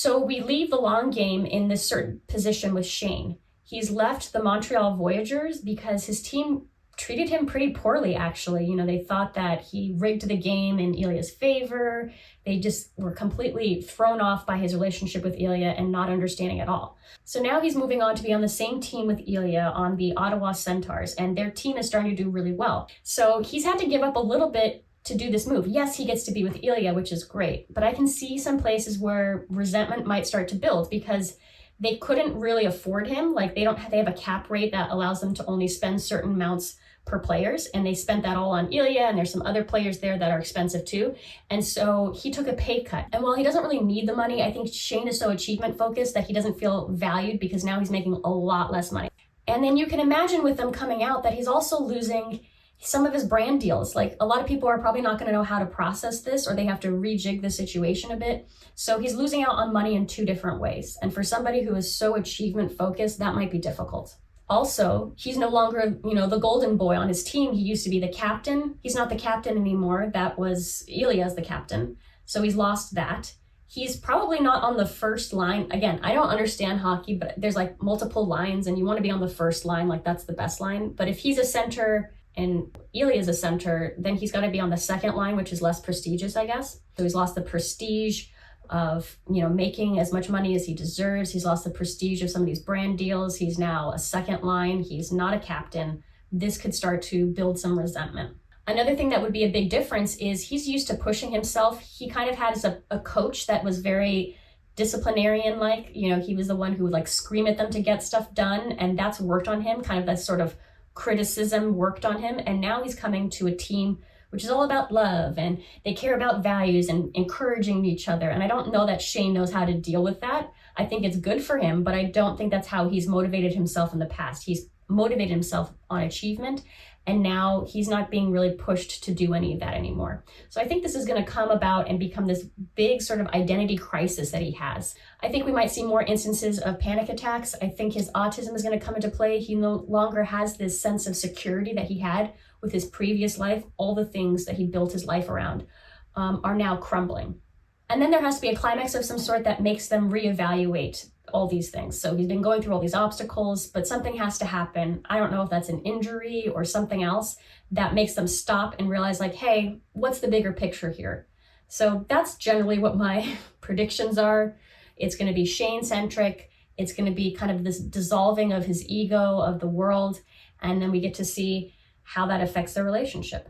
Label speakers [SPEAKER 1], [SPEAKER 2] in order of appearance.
[SPEAKER 1] So we leave the long game in this certain position with Shane. He's left the Montreal Voyageurs because his team treated him pretty poorly, actually. They thought that he rigged the game in Ilya's favor. They just were completely thrown off by his relationship with Ilya and not understanding at all. So now he's moving on to be on the same team with Ilya on the Ottawa Centaurs, and their team is starting to do really well. So he's had to give up a little bit to do this move. Yes, he gets to be with Ilya, which is great, but I can see some places where resentment might start to build because they couldn't really afford him. Like they have a cap rate that allows them to only spend certain amounts per players, and they spent that all on Ilya, and there's some other players there that are expensive too. And so he took a pay cut. And while he doesn't really need the money, I think Shane is so achievement focused that he doesn't feel valued because now he's making a lot less money. And then you can imagine with them coming out that he's also losing some of his brand deals. Like a lot of people are probably not going to know how to process this, or they have to rejig the situation a bit. So he's losing out on money in two different ways. And for somebody who is so achievement focused, that might be difficult. Also, he's no longer, the golden boy on his team. He used to be the captain. He's not the captain anymore. That was Ilya's the captain. So he's lost that. He's probably not on the first line. Again, I don't understand hockey, but there's like multiple lines and you want to be on the first line. Like that's the best line. But if he's a center and Ilya's a center, then he's got to be on the second line, which is less prestigious, I guess. So he's lost the prestige of making as much money as he deserves. He's lost the prestige of some of these brand deals. He's now a second line. He's not a captain. This could start to build some resentment. Another thing that would be a big difference is he's used to pushing himself. He kind of had a coach that was very disciplinarian like. He was the one who would like scream at them to get stuff done, and that's worked on him. Kind of that sort of criticism worked on him, and now he's coming to a team which is all about love, and they care about values and encouraging each other. And I don't know that Shane knows how to deal with that. I think it's good for him, but I don't think that's how he's motivated himself in the past. He's motivated himself on achievement, and now he's not being really pushed to do any of that anymore. So I think this is going to come about and become this big sort of identity crisis that he has. I think we might see more instances of panic attacks. I think his autism is going to come into play. He no longer has this sense of security that he had with his previous life. All the things that he built his life around are now crumbling. And then there has to be a climax of some sort that makes them reevaluate all these things. So he's been going through all these obstacles, but something has to happen. I don't know if that's an injury or something else that makes them stop and realize like, hey, what's the bigger picture here? So that's generally what my predictions are. It's going to be Shane-centric. It's going to be kind of this dissolving of his ego, of the world. And then we get to see how that affects their relationship.